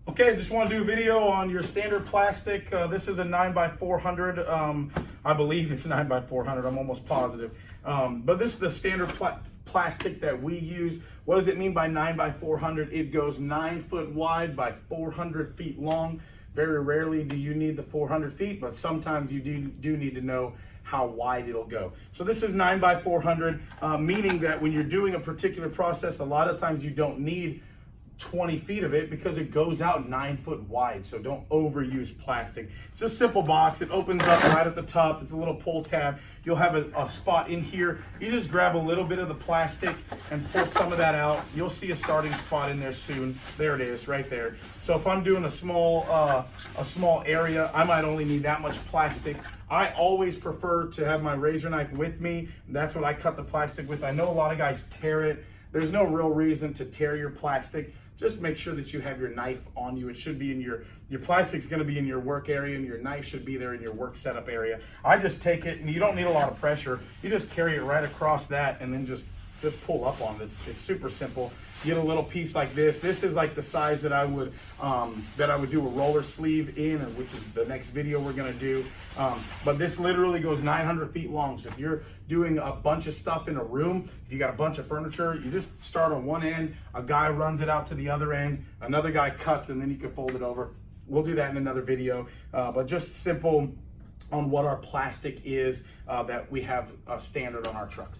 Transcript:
Okay, just want to do a video on your standard plastic. This is a 9x400. I believe it's 9x400. I'm almost positive. But this is the standard plastic that we use. What does it mean by 9x400? It goes 9 foot wide by 400 feet long. Very rarely do you need the 400 feet, but sometimes you do need to know how wide it'll go. So this is 9x400, meaning that when you're doing a particular process, a lot of times you don't need 20 feet of it because it goes out 9 foot wide. So don't overuse plastic. It's a simple box. It opens up right at the top. It's a little pull tab. You'll have a spot in here. You just grab a little bit of the plastic and pull some of that out. You'll see a starting spot in there soon. There it is right there. So if I'm doing a small area, I might only need that much plastic. I always prefer to have my razor knife with me. That's what I cut the plastic with. I know a lot of guys tear it. There's no real reason to tear your plastic. Just make sure that you have your knife on you. It should be in your plastic's gonna be in your work area and your knife should be there in your work setup area. I just take it, and you don't need a lot of pressure. You just carry it right across that and then just pull up on it. It's super simple. You get a little piece like this. This is like the size that I would do a roller sleeve in, which is the next video we're gonna do. But this literally goes 900 feet long. So if you're doing a bunch of stuff in a room, if you got a bunch of furniture, you just start on one end, a guy runs it out to the other end, another guy cuts, and then you can fold it over. We'll do that in another video, but just simple on what our plastic is that we have standard on our trucks.